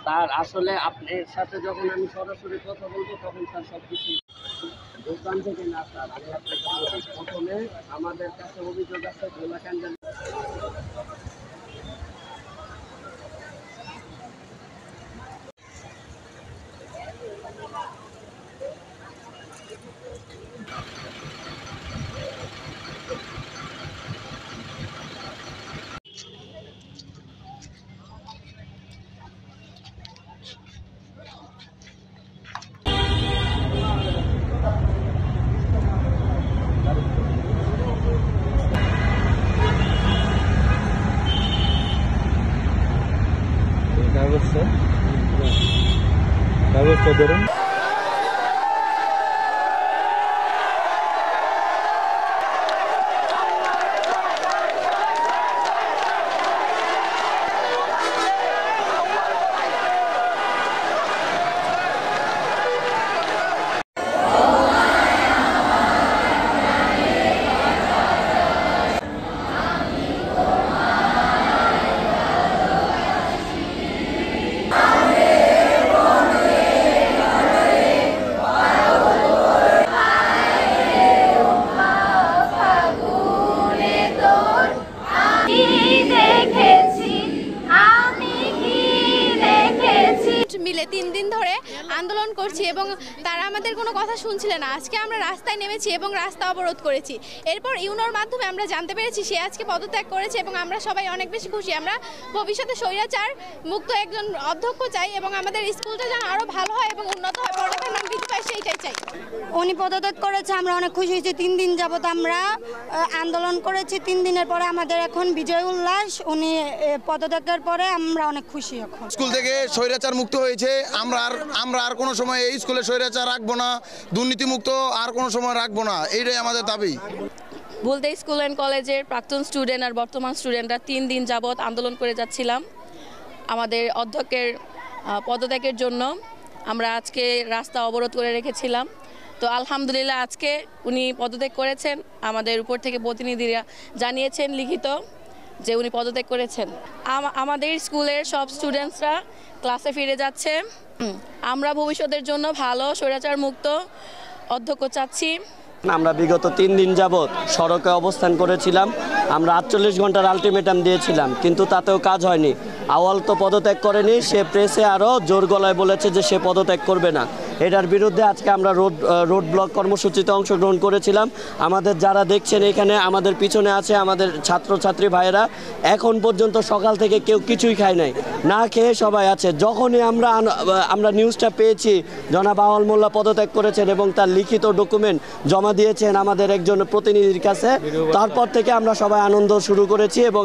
Sir আসলে আপনার সাথে যখন আমি সরাসরি কথা বলবো তখন স্যার সবকিছু দোকান থেকে না স্যার আমি আপনাকে বলি প্রথমে আমাদের কাছে অভিযোগ আছে গোলা ক্যান্ডেল কাগজটা ধরুন। মিলে 3 দিন ধরে আন্দোলন করছি এবং তারা আমাদের কোনো কথা শুনছিল না। আজকে আমরা রাস্তায় নেমেছি এবং রাস্তা অবরোধ করেছি। এরপর ইউনোর মাধ্যমে আমরা জানতে পেরেছি সে আজকে পদত্যাগ করেছে এবং আমরা সবাই অনেক বেশি খুশি। আমরা ভবিষ্যতে স্বৈরাচার মুক্ত একজন অধ্যক্ষ চাই এবং আমাদের স্কুলটা যেন আরও ভালো হয় এবং উন্নত হয়, পড়ালেখার মান বৃদ্ধি পায় সেইটাই চাই। উনি পদত্যাগ করেছে, আমরা অনেক খুশি হয়েছি। 3 দিন যাবত আমরা আন্দোলন করেছি, 3 দিনের পরে আমাদের এখন বিজয় উল্লাস। উনি পদত্যাগের পরে আমরা অনেক খুশি। এখন স্কুল থেকে স্বৈরাচার মুক্ত হয়েছে। আমরা আর কোনো সময় এই স্কুলে স্বৈরাচার রাখবো না, দুর্নীতিমুক্ত আর কোনো সময় রাখবো না, এইটাই আমাদের দাবি। বুলদে স্কুল অ্যান্ড কলেজের প্রাক্তন স্টুডেন্ট আর বর্তমান স্টুডেন্টরা 3 দিন যাবৎ আন্দোলন করে যাচ্ছিলাম আমাদের অধ্যক্ষের পদত্যাগের জন্য। আমরা আজকে রাস্তা অবরোধ করে রেখেছিলাম। তো আলহামদুলিল্লাহ আজকে উনি পদত্যাগ করেছেন। আমাদের উপর থেকে প্রতিনিধিরা জানিয়েছেন লিখিত যে উনি পদত্যাগ করেছেন। আমাদের স্কুলের সব স্টুডেন্টসরা ক্লাসে ফিরে যাচ্ছে। আমরা ভবিষ্যতের জন্য ভালো স্বৈরাচার মুক্ত অধ্যক্ষ চাচ্ছি। আমরা বিগত 3 দিন যাবৎ সড়কে অবস্থান করেছিলাম। আমরা 48 ঘন্টার আলটিমেটাম দিয়েছিলাম, কিন্তু তাতেও কাজ হয়নি। আওয়াল তো পদত্যাগ করেনি, সে প্রেসে আরও জোর গলায় বলেছে যে সে পদত্যাগ করবে না। এটার বিরুদ্ধে আজকে আমরা রোড ব্লক কর্মসূচিতে অংশগ্রহণ করেছিলাম। আমাদের যারা দেখছেন এখানে আমাদের পিছনে আছে আমাদের ছাত্রছাত্রী ভাইয়েরা, এখন পর্যন্ত সকাল থেকে কেউ কিছুই খায় নাই, না খেয়ে সবাই আছে। যখনই আমরা নিউজটা পেয়েছি জনাব আওয়াল মোল্লা পদত্যাগ করেছেন এবং তার লিখিত ডকুমেন্ট জমা দিয়েছেন আমাদের একজন প্রতিনিধির কাছে, তারপর থেকে আমরা সবাই আনন্দ শুরু করেছি। এবং